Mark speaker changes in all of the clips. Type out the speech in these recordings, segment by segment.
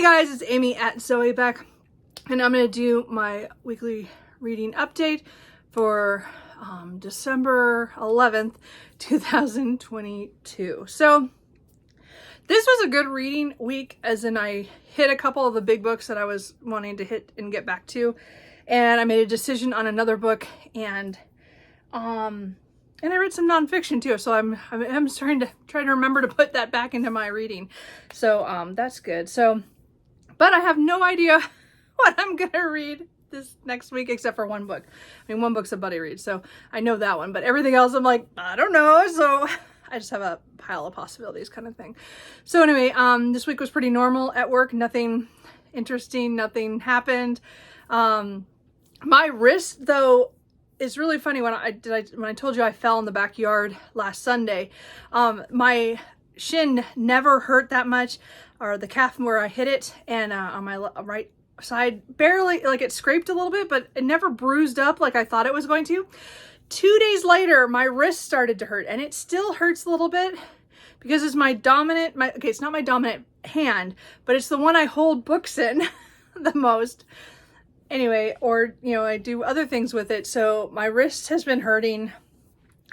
Speaker 1: guys, it's Amy at Zoe back, and I'm going to do my weekly reading update for December 11th, 2022. So this was a good reading week, as in I hit a couple of the big books that I was wanting to hit and get back to, and I made a decision on another book, and I read some nonfiction too, so I'm starting to try to remember to put that back into my reading. So that's good. So, but I have no idea what I'm gonna read this next week except for one book. I mean, one book's a buddy read, so I know that one, but everything else I'm like, I don't know. So I just have a pile of possibilities kind of thing. So anyway, this week was pretty normal at work. Nothing interesting, nothing happened. My wrist though, it's really funny. When I told you I fell in the backyard last Sunday, my shin never hurt that much, or the calf where I hit it, and on my right side, barely, like it scraped a little bit, but it never bruised up like I thought it was going to. 2 days later, my wrist started to hurt, and it still hurts a little bit because it's my dominant, okay, it's not my dominant hand, but it's the one I hold books in the most. Anyway, or, you know, I do other things with it. So my wrist has been hurting,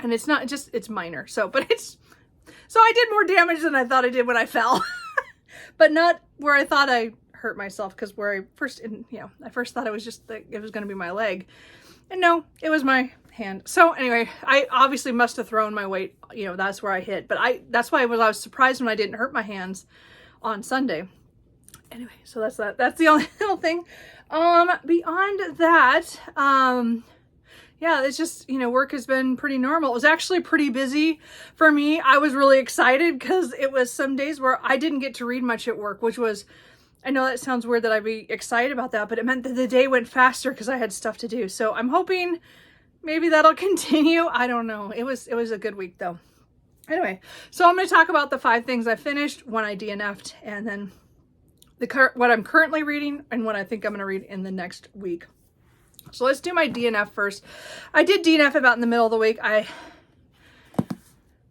Speaker 1: and it's not just, it's minor. So, but so I did more damage than I thought I did when I fell, but not where I thought I hurt myself. Cause where I first thought it was just like, it was going to be my leg, and no, it was my hand. So anyway, I obviously must have thrown my weight, you know, that's where I hit, but that's why I was surprised when I didn't hurt my hands on Sunday. Anyway, so that's that. That's the only little thing. Beyond that, yeah, it's just, you know, work has been pretty normal. It was actually pretty busy for me. I was really excited because it was some days where I didn't get to read much at work, which was, I know that sounds weird that I'd be excited about that, but it meant that the day went faster because I had stuff to do. So I'm hoping maybe that'll continue. I don't know. It was a good week though. Anyway, so I'm going to talk about the 5 things I finished, one I DNF'd, and then what I'm currently reading and what I think I'm going to read in the next week. So let's do my DNF first. I did DNF about in the middle of the week. And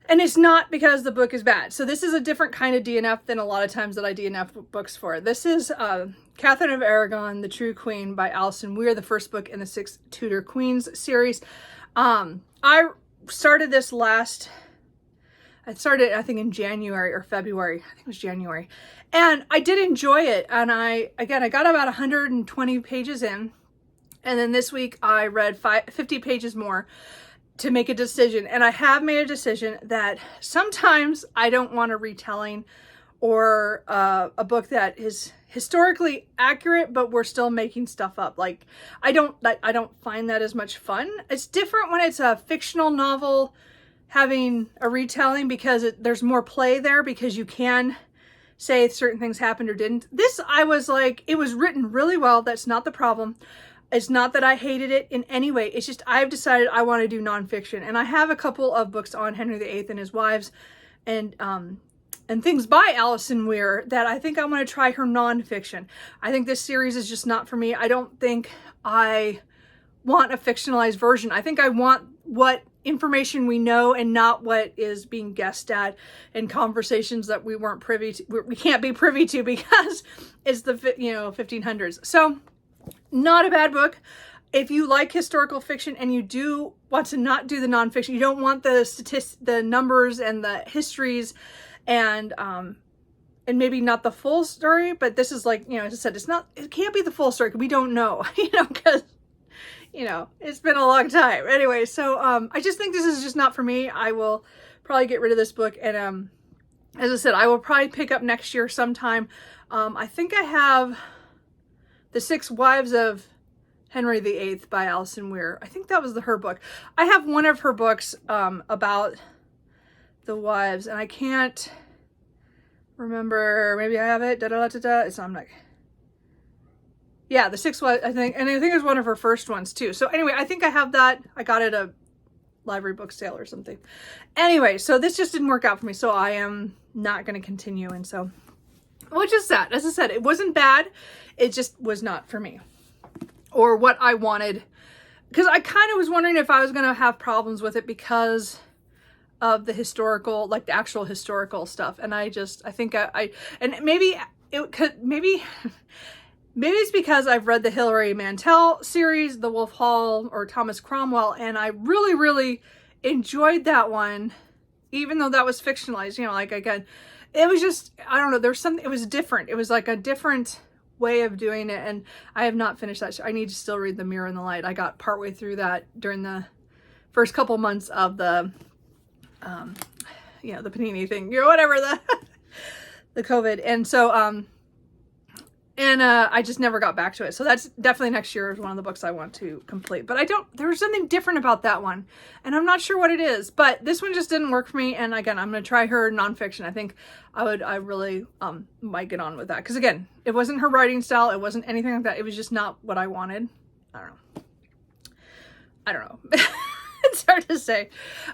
Speaker 1: it's not because the book is bad. So this is a different kind of DNF than a lot of times that I DNF books for. This is Catherine of Aragon, The True Queen by Alison Weir, the first book in the 6 Tudor Queens series. I started this I started, I think, in January or February. I think it was January. And I did enjoy it. And I got about 120 pages in. And then this week I read 50 pages more to make a decision. And I have made a decision that sometimes I don't want a retelling or a book that is historically accurate, but we're still making stuff up. Like, I don't find that as much fun. It's different when it's a fictional novel having a retelling, because there's more play there, because you can say certain things happened or didn't. This, I was like, it was written really well. That's not the problem. It's not that I hated it in any way. It's just I've decided I want to do nonfiction, and I have a couple of books on Henry VIII and his wives, and things by Alison Weir that I think I'm going to try her nonfiction. I think this series is just not for me. I don't think I want a fictionalized version. I think I want what information we know and not what is being guessed at in conversations that we weren't privy to. We can't be privy to because it's the 1500s. So not a bad book. If you like historical fiction and you do want to not do the nonfiction, you don't want the numbers and the histories and maybe not the full story, but this is like, as I said, it can't be the full story because we don't know, because it's been a long time. Anyway, so I just think this is just not for me. I will probably get rid of this book, and as I said, I will probably pick up next year sometime. I think I have The 6 Wives of Henry VIII by Alison Weir. I think that was her book. I have one of her books about the wives, and I can't remember. Maybe I have it. I'm like, yeah, The 6 Wives, I think, and I think it was one of her first ones too. So anyway, I think I have that. I got it at a library book sale or something. Anyway, so this just didn't work out for me, so I am not going to continue, and so, which is sad. As I said, it wasn't bad. It just was not for me, or what I wanted, because I kind of was wondering if I was going to have problems with it because of the historical, like the actual historical stuff. And I think and maybe it could maybe it's because I've read the Hilary Mantel series, The Wolf Hall or Thomas Cromwell, and I really, really enjoyed that one, even though that was fictionalized, you know, like again, it was just, I don't know, there's something, it was different. It was like a different way of doing it, and I have not finished that. I need to still read The Mirror and the Light. I got partway through that during the first couple months of the, you know, the panini thing, you know, whatever, the COVID. And so, I just never got back to it. So that's definitely next year is one of the books I want to complete. But there's something different about that one. And I'm not sure what it is. But this one just didn't work for me. And again, I'm going to try her nonfiction. I think I really might get on with that. Because again, it wasn't her writing style. It wasn't anything like that. It was just not what I wanted. I don't know. It's hard to say.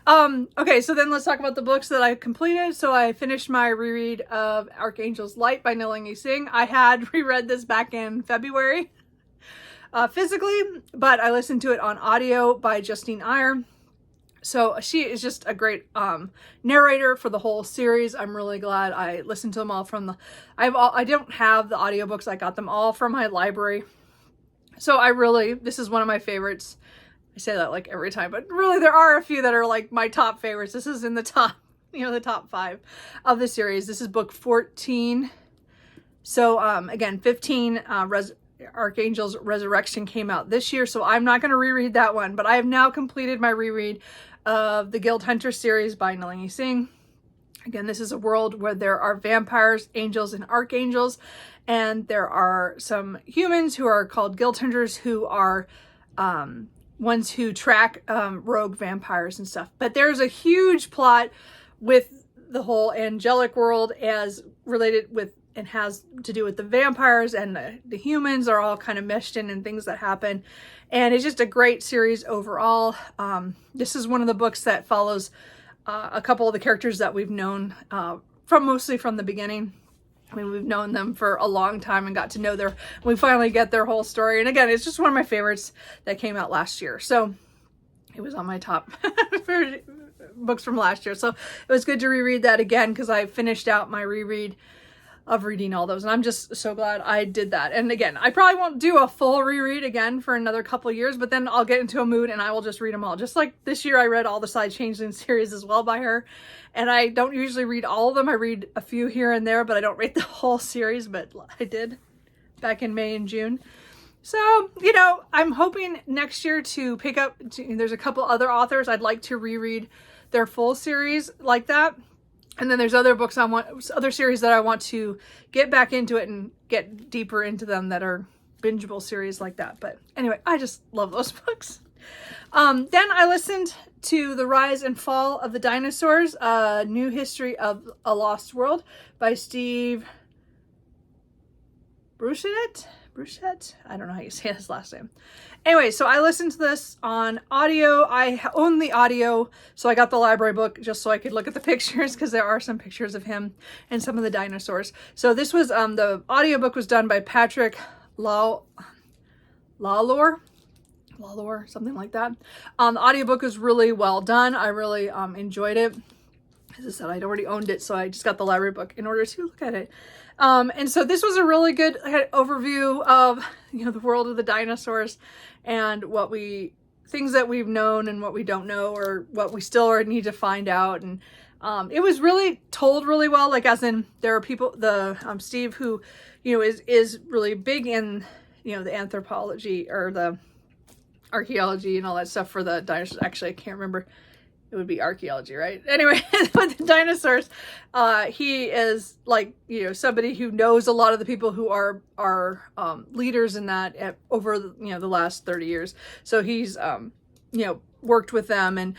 Speaker 1: Okay, so then let's talk about the books that I completed. So I finished my reread of Archangel's Light by Nalini Singh. I had reread this back in February physically, but I listened to it on audio by Justine Iyer. So she is just a great narrator for the whole series. I'm really glad I listened to them all from the... I don't have the audiobooks. I got them all from my library. So this is one of my favorites. I say that like every time, but really there are a few that are like my top favorites. This is in the top, you know, the top 5 of the series. This is book 14. So again, 15, Archangel's Resurrection came out this year, so I'm not going to reread that one, but I have now completed my reread of the Guild Hunter series by Nalini Singh. Again, this is a world where there are vampires, angels, and archangels, and there are some humans who are called Guild Hunters who are ones who track rogue vampires and stuff. But there's a huge plot with the whole angelic world as related with and has to do with the vampires, and the humans are all kind of meshed in and things that happen. And it's just a great series overall. This is one of the books that follows a couple of the characters that we've known mostly from the beginning. I mean, we've known them for a long time and got to know we finally get their whole story. And again, it's just one of my favorites that came out last year. So it was on my top books from last year. So it was good to reread that again, because I finished out my reread of reading all those. And I'm just so glad I did that. And again, I probably won't do a full reread again for another couple of years, but then I'll get into a mood and I will just read them all. Just like this year, I read all the Side Changeling series as well by her. And I don't usually read all of them. I read a few here and there, but I don't read the whole series, but I did back in May and June. So, you know, I'm hoping next year to pick up, there's a couple other authors I'd like to reread their full series like that. And then there's other books other series that I want to get back into it and get deeper into them that are bingeable series like that. But anyway, I just love those books. Then I listened to The Rise and Fall of the Dinosaurs, A New History of a Lost World by Steve Bruchette? I don't know how you say his last name. Anyway, so I listened to this on audio. I own the audio, so I got the library book just so I could look at the pictures, because there are some pictures of him and some of the dinosaurs. So this was, the audiobook was done by Patrick Lalor, something like that. The audiobook was really well done. I really enjoyed it. As I said, I'd already owned it, so I just got the library book in order to look at it. And so this was a really good overview of, you know, the world of the dinosaurs and things that we've known and what we don't know, or what we still need to find out. And it was really told really well, like as in there are people, Steve, who, you know, is really big in, you know, the anthropology or the archaeology and all that stuff for the dinosaurs. Actually, I can't remember. It would be archaeology, right? Anyway, with the dinosaurs, he is like, you know, somebody who knows a lot of the people who are leaders in that over, you know, the last 30 years. So he's, you know, worked with them and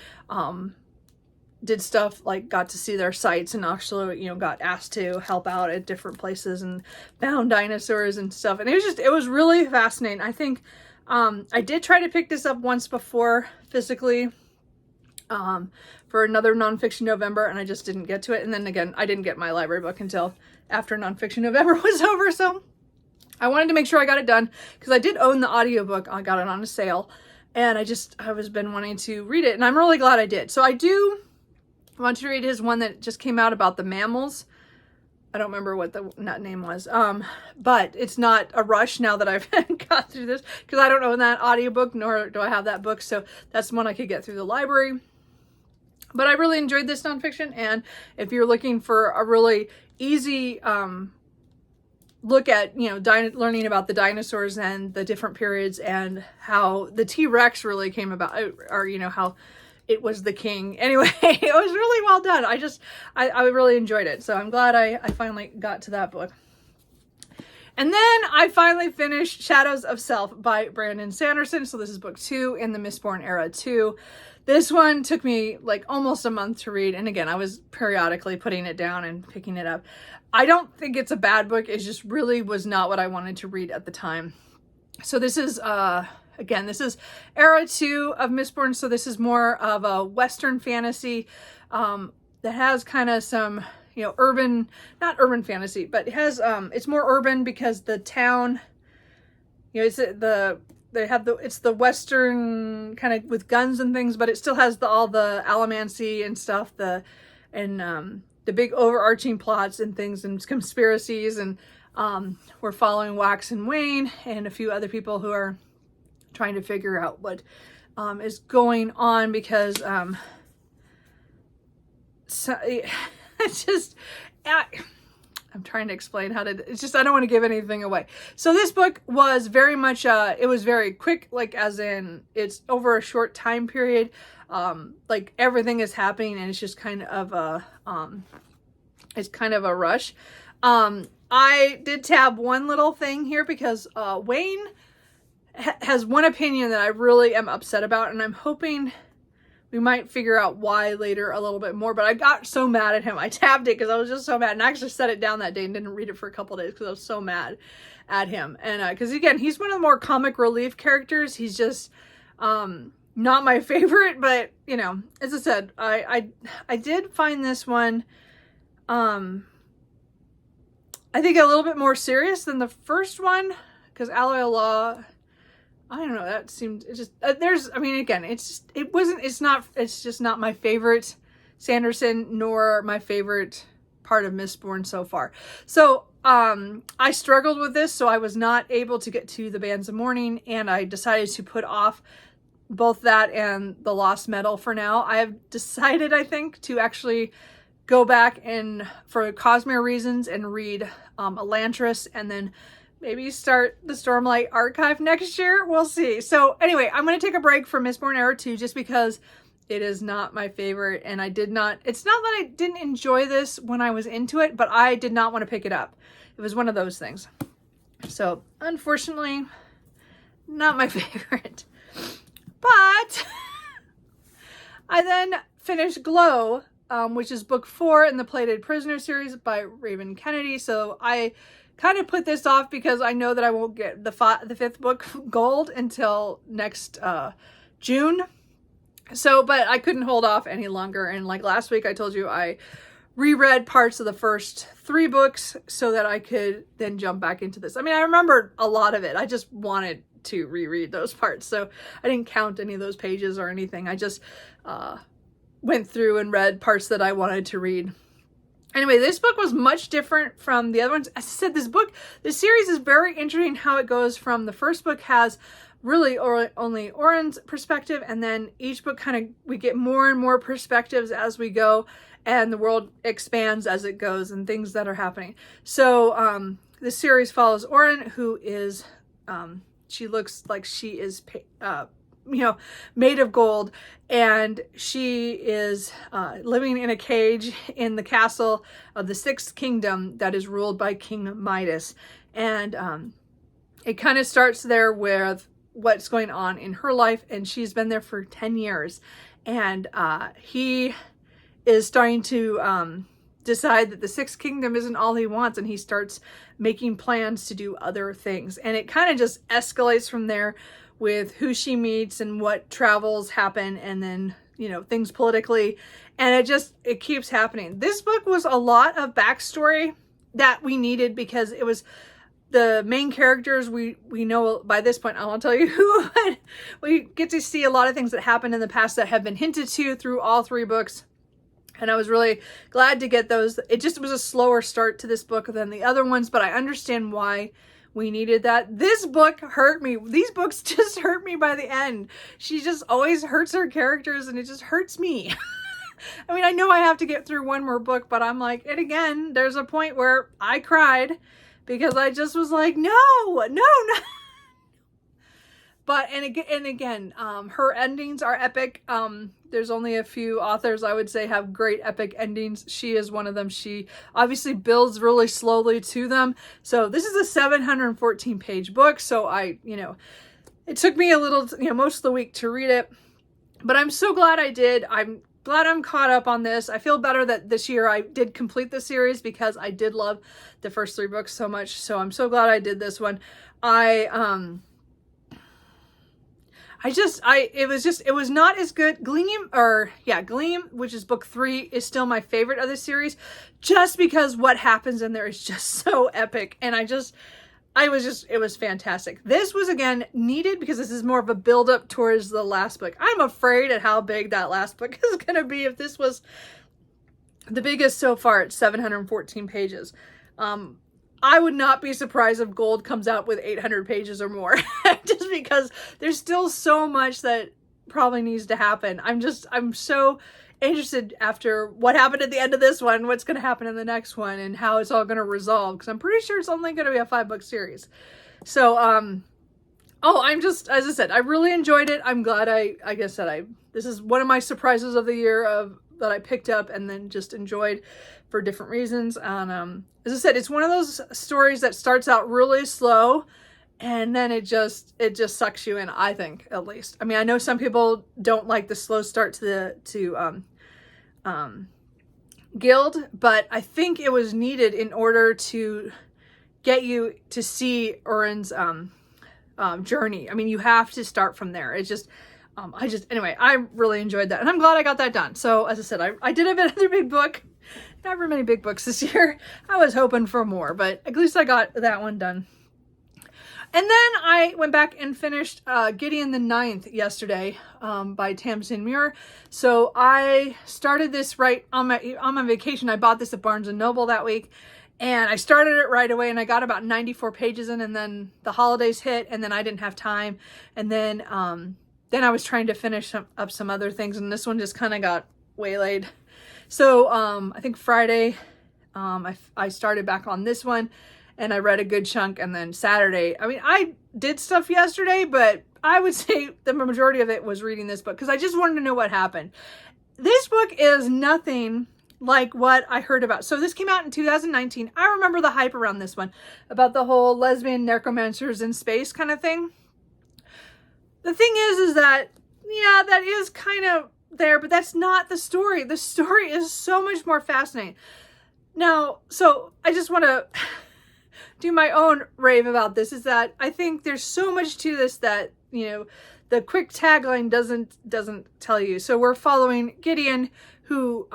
Speaker 1: did stuff like got to see their sites, and actually, you know, got asked to help out at different places and found dinosaurs and stuff. And it was really fascinating. I think I did try to pick this up once before physically, for another Nonfiction November, and I just didn't get to it. And then again, I didn't get my library book until after Nonfiction November was over. So I wanted to make sure I got it done, because I did own the audiobook. I got it on a sale, and I was been wanting to read it, and I'm really glad I did. So I do want to read his one that just came out about the mammals. I don't remember what that name was. But it's not a rush now that I've got through this, because I don't own that audiobook, nor do I have that book. So that's one I could get through the library. But I really enjoyed this nonfiction. And if you're looking for a really easy look at, learning about the dinosaurs and the different periods and how the T-Rex really came about, or, how it was the king. Anyway, it was really well done. I really enjoyed it. So I'm glad I finally got to that book. And then I finally finished Shadows of Self by Brandon Sanderson. So this is book 2 in the Mistborn era 2. This one took me like almost a month to read. And again, I was periodically putting it down and picking it up. I don't think it's a bad book. It just really was not what I wanted to read at the time. So this is, again, this is era 2 of Mistborn. So this is more of a Western fantasy that has kind of some, urban, not urban fantasy, but it has, it's more urban because the town, it's it's the Western kind of with guns and things, but it still has all the allomancy and stuff, the big overarching plots and things and conspiracies. And we're following Wax and Wayne and a few other people who are trying to figure out what is going on, because so it's just I'm trying to explain how to, it's just, I don't want to give anything away. So this book was very much it was very quick, like as in it's over a short time period, like everything is happening and it's just kind of a rush. I did tab one little thing here because Wayne has one opinion that I really am upset about, and I'm hoping we might figure out why later a little bit more. But I got so mad at him. I tabbed it because I was just so mad, and I actually set it down that day and didn't read it for a couple days because I was so mad at him. And because again, he's one of the more comic relief characters. He's just not my favorite, but as I said, I did find this one I think a little bit more serious than the first one, because Alloy of Law, I don't know, that seemed, it just, again, it's just not my favorite Sanderson, nor my favorite part of Mistborn so far. So, I struggled with this, so I was not able to get to the Bands of Mourning, and I decided to put off both that and the Lost Metal for now. I have decided, I think, to actually go back and, for Cosmere reasons, and read Elantris, and then maybe start the Stormlight Archive next year. We'll see. So anyway, I'm going to take a break from Mistborn Era 2 just because it is not my favorite, and it's not that I didn't enjoy this when I was into it, but I did not want to pick it up. It was one of those things. So unfortunately, not my favorite. But I then finished Glow, which is book 4 in the Plated Prisoner series by Raven Kennedy. So I kind of put this off because I know that I won't get the 5th book gold until next June. So, but I couldn't hold off any longer. And like last week, I told you I reread parts of the first 3 books so that I could then jump back into this. I mean, I remembered a lot of it. I just wanted to reread those parts. So I didn't count any of those pages or anything. I just went through and read parts that I wanted to read. Anyway, this book was much different from the other ones. As I said, this series is very interesting how it goes from the first book has really only Oren's perspective, and then each book we get more and more perspectives as we go, and the world expands as it goes and things that are happening. So this series follows Oren, who is, she looks like she is made of gold, and she is living in a cage in the castle of the 6th kingdom that is ruled by King Midas. And it kind of starts there with what's going on in her life, and she's been there for 10 years. And he is starting to decide that the 6th kingdom isn't all he wants, and he starts making plans to do other things. And it kind of just escalates from there with who she meets and what travels happen, and then, things politically, and it keeps happening. This book was a lot of backstory that we needed, because it was the main characters we know by this point. I won't tell you who, but we get to see a lot of things that happened in the past that have been hinted to through all 3 books. And I was really glad to get those. It just was a slower start to this book than the other ones, but I understand why we needed that. This book hurt me. These books just hurt me by the end. She just always hurts her characters, and it just hurts me. I mean, I know I have to get through one more book, but I'm like, and again, there's a point where I cried because I just was like, no. But, and again, her endings are epic. There's only a few authors I would say have great epic endings. She is one of them. She obviously builds really slowly to them. So this is a 714 page book. So it took me a little, most of the week to read it, but I'm so glad I did. I'm glad I'm caught up on this. I feel better that this year I did complete the series because I did love the first 3 books so much. So I'm so glad I did this one. It was not as good. Gleam, which is book 3, is still my favorite of the series, just because what happens in there is just so epic. And it was fantastic. This was, again, needed because this is more of a build up towards the last book. I'm afraid at how big that last book is going to be. If this was the biggest so far, it's 714 pages. I would not be surprised if Gold comes out with 800 pages or more, just because there's still so much that probably needs to happen. I'm so interested after what happened at the end of this one, what's going to happen in the next one, and how it's all going to resolve, because I'm pretty sure it's only going to be a 5-book series. So, as I said, I really enjoyed it. I'm glad this is one of my surprises of the year that I picked up and then just enjoyed for different reasons. And as I said, it's one of those stories that starts out really slow and then it just sucks you in, I think, at least. I mean, I know some people don't like the slow start to Guild, but I think it was needed in order to get you to see Urin's journey. I mean, you have to start from there. It's just anyway, I really enjoyed that, and I'm glad I got that done. So as I said, I did have another big book. Not very many big books this year. I was hoping for more, but at least I got that one done. And then I went back and finished Gideon the Ninth yesterday by Tamsin Muir. So I started this right on my vacation. I bought this at Barnes & Noble that week, and I started it right away, and I got about 94 pages in, and then the holidays hit, and then I didn't have time. And then I was trying to finish up some other things, and this one just kind of got waylaid. So I think Friday I started back on this one, and I read a good chunk. And then Saturday, I mean, I did stuff yesterday, but I would say the majority of it was reading this book because I just wanted to know what happened. This book is nothing like what I heard about. So this came out in 2019. I remember the hype around this one about the whole lesbian necromancers in space kind of thing. The thing is that, yeah, that is kind of there, but that's not the story. The story is so much more fascinating. Now, so I just want to do my own rave about this, is that I think there's so much to this that, the quick tagline doesn't tell you. So we're following Gideon, who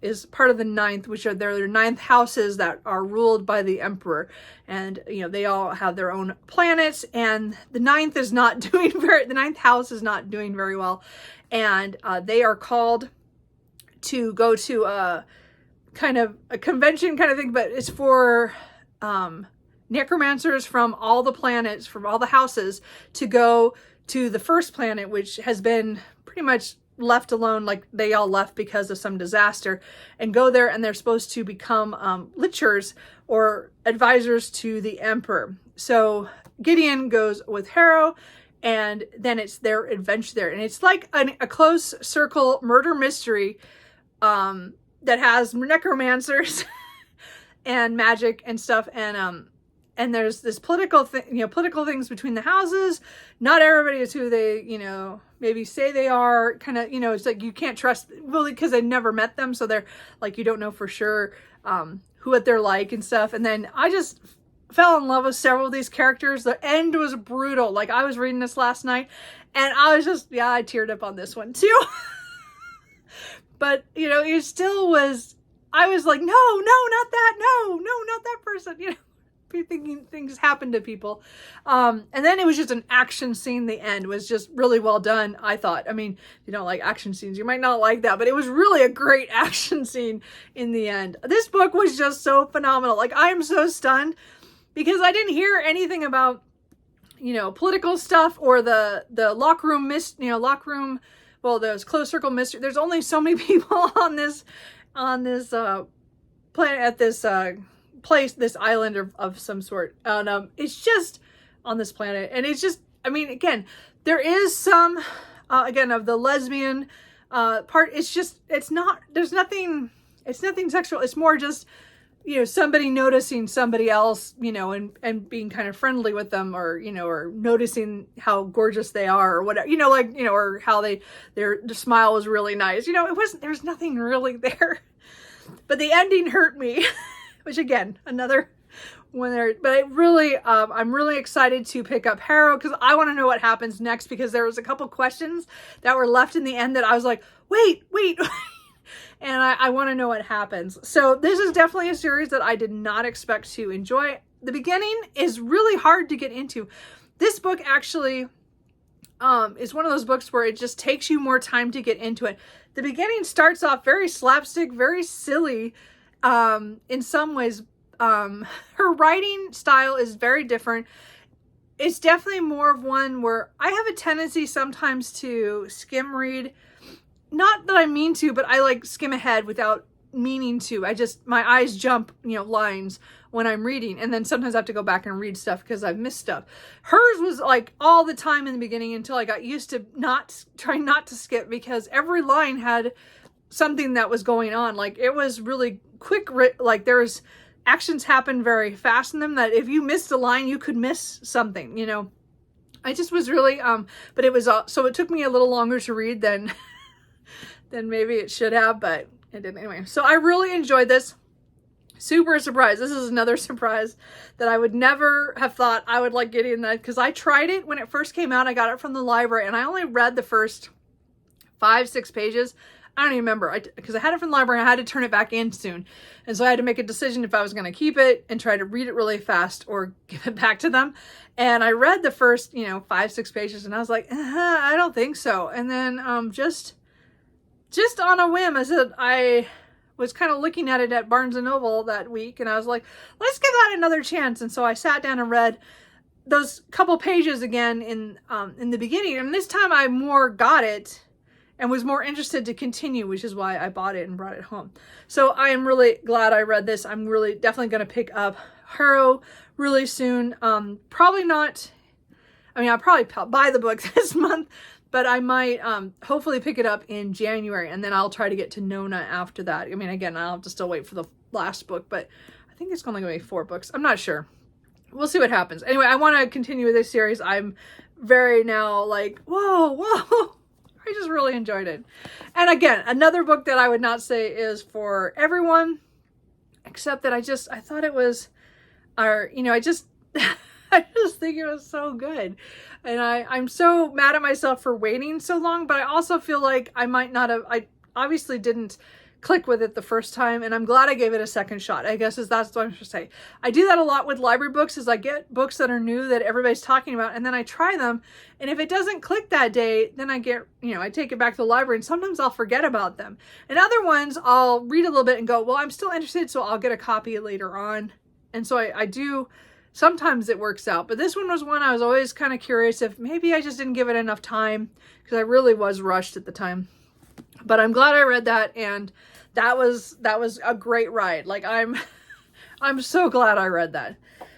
Speaker 1: is part of the Ninth, which are their 9th houses that are ruled by the Emperor. And, they all have their own planets, and the 9th is not doing the 9th house is not doing very well. And they are called to go to a kind of a convention kind of thing, but it's for necromancers from all the planets, from all the houses, to go to the first planet, which has been pretty much left alone, like they all left because of some disaster, and go there, and they're supposed to become lichers or advisors to the Emperor. So Gideon goes with Harrow, and then it's their adventure there, and it's like a close circle murder mystery that has necromancers and magic and stuff, and there's this political things between the houses. Not everybody is who they maybe say they are. Kind of, it's like you can't trust, really, because they never met them, so they're like, you don't know for sure what they're like and stuff. And then I just fell in love with several of these characters. The end was brutal. Like, I was reading this last night, and I was just, I teared up on this one too. But it still was, I was like, no, not that, no, not that person, thinking things happen to people. And then it was just an action scene. The end was just really well done, I thought. I mean, if you don't like action scenes, you might not like that, but it was really a great action scene in the end. This book was just so phenomenal. Like, I am so stunned because I didn't hear anything about, you know, political stuff or the locker room well, those closed circle mystery. There's only so many people on this planet, at this place, this island of some sort. And it's just on this planet. And it's just, I mean, again, there is some, again, of the lesbian part. It's just, it's nothing sexual. It's more just, you know, somebody noticing somebody else, you know, and being kind of friendly with them, or, you know, or noticing how gorgeous they are, or whatever, you know, like, you know, or how their smile was really nice. You know, there's nothing really there. But the ending hurt me, which again, another one there. But it really, I'm really excited to pick up Harrow because I want to know what happens next, because there was a couple questions that were left in the end that I was like, wait. And I want to know what happens. So this is definitely a series that I did not expect to enjoy. The beginning is really hard to get into. This book actually is one of those books where it just takes you more time to get into it. The beginning starts off very slapstick, very silly in some ways. Her writing style is very different. It's definitely more of one where I have a tendency sometimes to skim read. Not that I mean to, but I like skim ahead without meaning to. My eyes jump, you know, lines when I'm reading. And then sometimes I have to go back and read stuff because I've missed stuff. Hers was like all the time in the beginning until I got used to trying not to skip, because every line had something that was going on. Like, it was really quick. Like, there's actions happen very fast in them that if you missed a line, you could miss something, you know. I just was really, but it was, so it took me a little longer to read than maybe it should have, but it didn't anyway. So I really enjoyed this. Super surprised. This is another surprise that I would never have thought I would like getting that, because I tried it when it first came out. I got it from the library and I only read the first 5-6 pages. I don't even remember, because I had it from the library and I had to turn it back in soon. And so I had to make a decision if I was going to keep it and try to read it really fast or give it back to them. And I read the first, 5-6 pages and I was like, I don't think so. And then just on a whim, I was kind of looking at it at Barnes & Noble that week, and I was like, let's give that another chance. And so I sat down and read those couple pages again in the beginning. And this time I more got it and was more interested to continue, which is why I bought it and brought it home. So I am really glad I read this. I'm really definitely going to pick up Harrow really soon. Probably not, I'll probably buy the book this month, but I might hopefully pick it up in January, and then I'll try to get to Nona after that. Again, I'll have to still wait for the last book, but I think it's only going to be 4 books. I'm not sure. We'll see what happens. Anyway, I want to continue with this series. I'm very now like, whoa. I just really enjoyed it. And again, another book that I would not say is for everyone, except that I thought it was, I just think it was so good. And I'm so mad at myself for waiting so long, but I also feel like I obviously didn't click with it the first time, and I'm glad I gave it a second shot. I guess that's what I'm supposed to say. I do that a lot with library books, is I get books that are new that everybody's talking about, and then I try them, and if it doesn't click that day, then I get, I take it back to the library, and sometimes I'll forget about them. And other ones, I'll read a little bit and go, well, I'm still interested, so I'll get a copy later on. And so I do, sometimes it works out. But this one was one I was always kind of curious if maybe I just didn't give it enough time, because I really was rushed at the time. But I'm glad I read that, and that was a great ride. Like, I'm so glad I read that.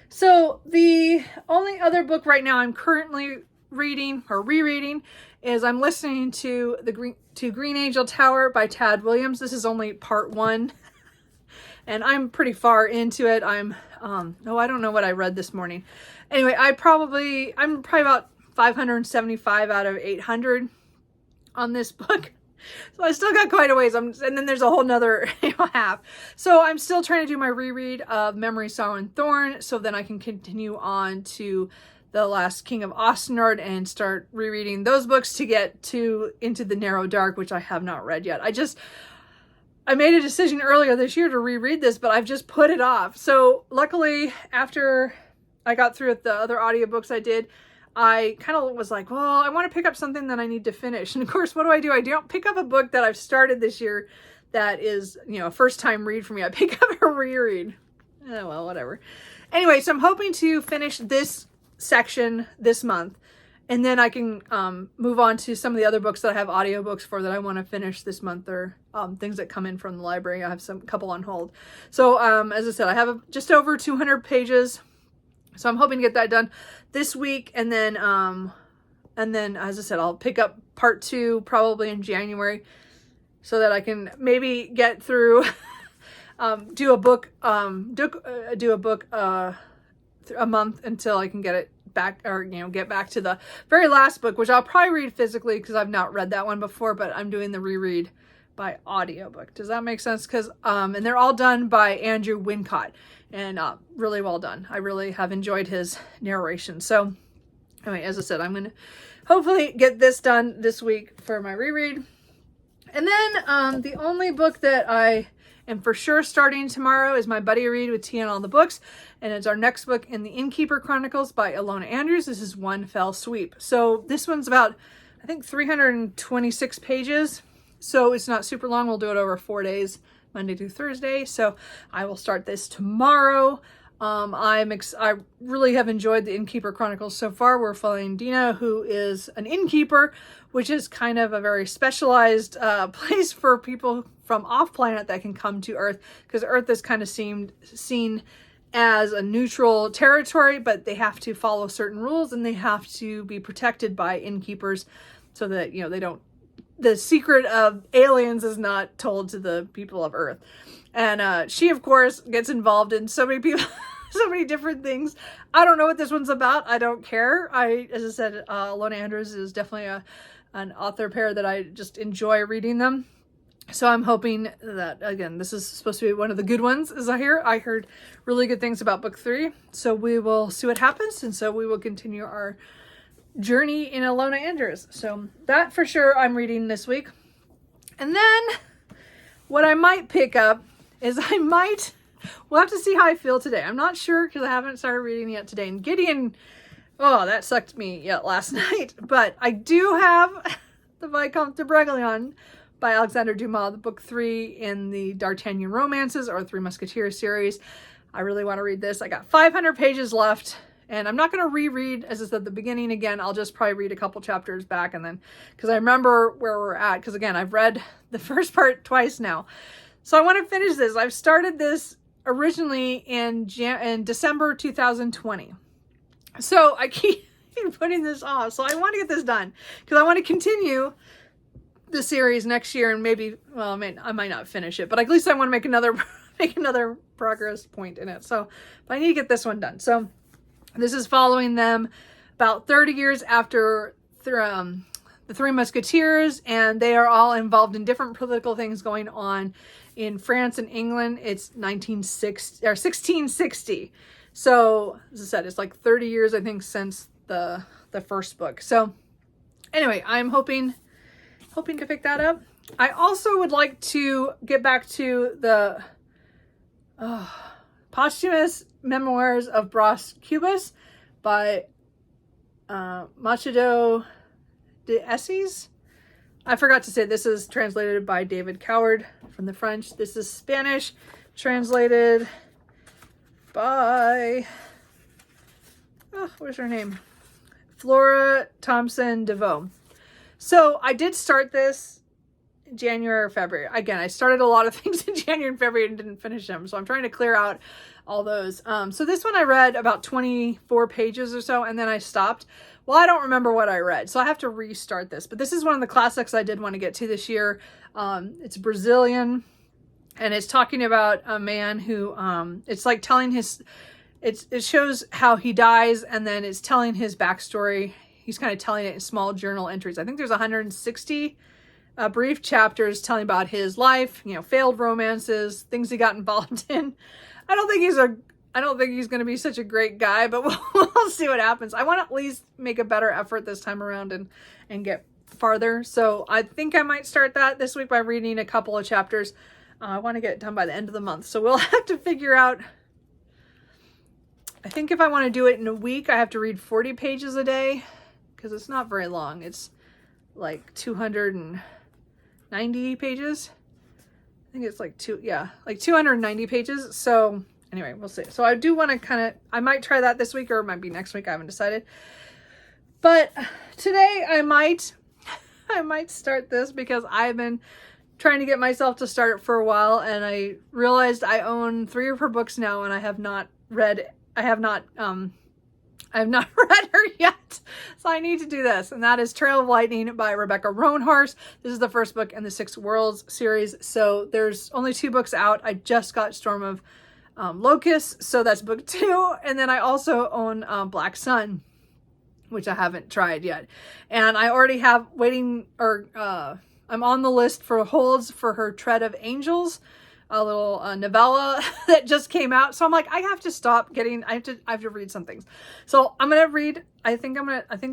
Speaker 1: So the only other book right now I'm currently reading or rereading is I'm listening to Green Angel Tower by Tad Williams. This is only part 1, and I'm pretty far into it. I don't know what I read this morning. Anyway, I'm probably about 575 out of 800 on this book. So I still got quite a ways. And then there's a whole nother half. So I'm still trying to do my reread of Memory, Sorrow, and Thorn, so then I can continue on to The Last King of Ostenard and start rereading those books to get into The Narrow Dark, which I have not read yet. I I made a decision earlier this year to reread this, but I've just put it off. So luckily, after I got through with the other audiobooks I did, I kind of was like, well, I want to pick up something that I need to finish. And of course, what do? I don't pick up a book that I've started this year that is, a first time read for me. I pick up a reread. Oh, well, whatever. Anyway, so I'm hoping to finish this section this month. And then I can move on to some of the other books that I have audiobooks for that I want to finish this month, or things that come in from the library. I have some couple on hold. So as I said, I have just over 200 pages. So I'm hoping to get that done this week. And then as I said, I'll pick up part 2 probably in January so that I can maybe get through, do a book a month until I can get it back, or get back to the very last book, which I'll probably read physically because I've not read that one before, but I'm doing the reread by audiobook. Does that make sense? Because and they're all done by Andrew Wincott, and really well done. I really have enjoyed his narration. So anyway, as I said, I'm gonna hopefully get this done this week for my reread. And then the only book that I am for sure starting tomorrow is my buddy read with Tea on All the Books. And it's our next book in the Innkeeper Chronicles by Ilona Andrews. This is One Fell Sweep. So this one's about, I think, 326 pages. So it's not super long. We'll do it over 4 days, Monday through Thursday. So I will start this tomorrow. I really have enjoyed the Innkeeper Chronicles so far. We're following Dina, who is an innkeeper, which is kind of a very specialized place for people from off planet that can come to Earth, because Earth is kind of seen as a neutral territory, but they have to follow certain rules and they have to be protected by innkeepers so that, they don't, the secret of aliens is not told to the people of Earth. And she, of course, gets involved in so many people, so many different things. I don't know what this one's about. I don't care. As I said, Ilona Andrews is definitely an author pair that I just enjoy reading them. So I'm hoping that, again, this is supposed to be one of the good ones, as I heard really good things about book 3. So we will see what happens. And so we will continue our journey in Ilona Andrews. So that for sure I'm reading this week. And then what I might pick up is we'll have to see how I feel today. I'm not sure because I haven't started reading yet today. And Gideon, oh, that sucked me yet last night. But I do have the Vicomte de Bragelonne by Alexander Dumas, the book 3 in the D'Artagnan Romances, or Three Musketeers series. I really want to read this. I got 500 pages left, and I'm not going to reread, as I said at the beginning again. I'll just probably read a couple chapters back, and then, because I remember where we're at, because again, I've read the first part twice now. So I want to finish this. I've started this originally in December 2020. So I keep putting this off. So I want to get this done because I want to continue the series next year, and maybe, well, I might not finish it, but at least I want to make another progress point in it. So but I need to get this one done. So this is following them about 30 years after the Three Musketeers, and they are all involved in different political things going on in France and England. It's 1660. So as I said, it's like 30 years, I think, since the first book. So anyway, I'm hoping to pick that up. I also would like to get back to the posthumous memoirs of Bras Cubas by Machado de Assis. I forgot to say this is translated by David Coward from the French. This is Spanish, translated by, where's her name? Flora Thompson DeVoe. So I did start this in January or February. Again, I started a lot of things in January and February and didn't finish them. So I'm trying to clear out all those. So this one I read about 24 pages or so, and then I stopped. Well, I don't remember what I read, so I have to restart this. But this is one of the classics I did want to get to this year. It's Brazilian, and it's talking about a man who, it's like telling it shows how he dies, and then it's telling his backstory. He's kind of telling it in small journal entries. I think there's 160 brief chapters telling about his life, failed romances, things he got involved in. I don't think he's going to be such a great guy, but we'll see what happens. I want to at least make a better effort this time around and get farther. So I think I might start that this week by reading a couple of chapters. I want to get it done by the end of the month. So we'll have to figure out, I think if I want to do it in a week, I have to read 40 pages a day because it's not very long. It's like 290 pages. I think it's like 290 pages. So anyway, we'll see. So I do want to I might try that this week or it might be next week. I haven't decided. But today I might start this because I've been trying to get myself to start it for a while, and I realized I own 3 of her books now, and I have not read read her yet. So I need to do this, and that is Trail of Lightning by Rebecca Roanhorse. This is the first book in the Six Worlds series. So there's only 2 books out. I just got Storm of Locusts, so that's book 2, and then I also own Black Sun, which I haven't tried yet. And I already have I'm on the list for holds for her Tread of Angels, a little novella that just came out. So I'm like, I have to stop getting, I have to read some things. So I'm going to read, I think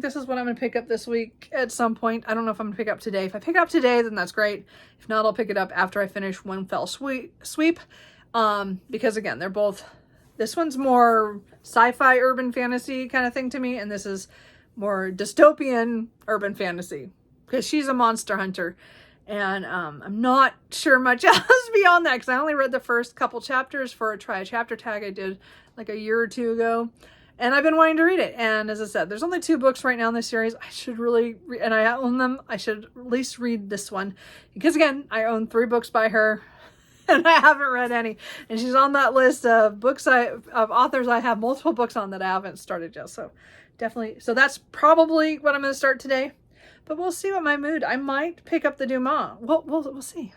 Speaker 1: this is what I'm going to pick up this week at some point. I don't know if I'm going to pick up today. If I pick up today, then that's great. If not, I'll pick it up after I finish One Fell Sweep. Because again, they're both, this one's more sci-fi urban fantasy kind of thing to me. And this is more dystopian urban fantasy because she's a monster hunter. And I'm not sure much else beyond that because I only read the first couple chapters for a Try a Chapter tag I did like a year or 2 ago. And I've been wanting to read it. And as I said, there's only 2 books right now in this series. I should really, and I own them. I should at least read this one. Because again, I own 3 books by her. And I haven't read any. And she's on that list of authors I have multiple books on that I haven't started yet. So definitely. So that's probably what I'm going to start today. But we'll see what my mood. I might pick up the Dumas. We'll see.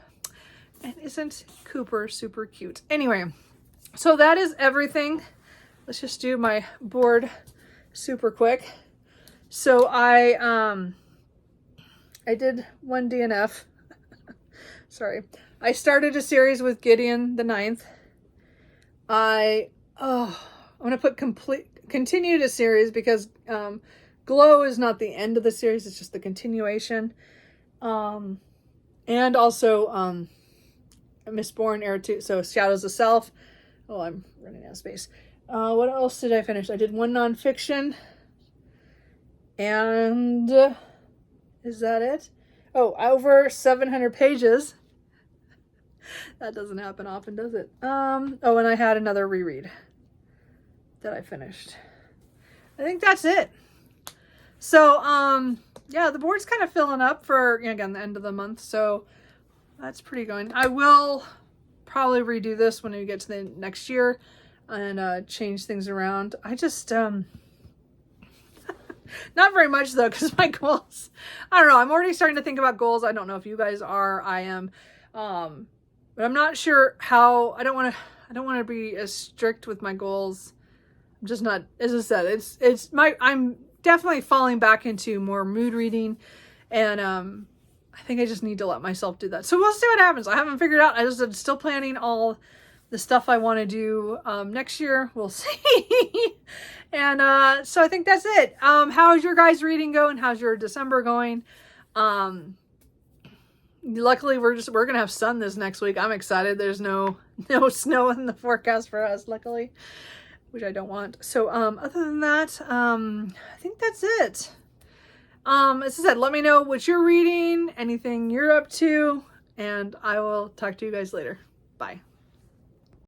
Speaker 1: And isn't Cooper super cute? Anyway, so that is everything. Let's just do my board super quick. So I did 1 DNF. Sorry. I started a series with Gideon the 9th. I'm going to continued a series because Glow is not the end of the series, it's just the continuation. And also Mistborn Heir 2, so Shadows of Self. Oh, I'm running out of space. What else did I finish? I did 1 nonfiction. And is that it? Oh, over 700 pages. That doesn't happen often, does it? Oh, and I had another reread that I finished. I think that's it. So, yeah, the board's kind of filling up for, again, the end of the month. So that's pretty going. I will probably redo this when we get to the next year and change things around. I just, not very much though, because my goals, I don't know. I'm already starting to think about goals. I don't know if you guys are. I am. But I'm not sure how. I don't want to be as strict with my goals. I'm just not, as I said, I'm definitely falling back into more mood reading, and I think I just need to let myself do that. So we'll see what happens. I haven't figured out. I'm still planning all the stuff I want to do next year. We'll see. And so I think that's it. How's your guys' reading going? How's your December going? Luckily we're gonna have sun this next week. I'm excited. There's no snow in the forecast for us, luckily, which I don't want. So other than that, I think that's it. As I said, let me know what you're reading, anything you're up to, and I will talk to you guys later. Bye.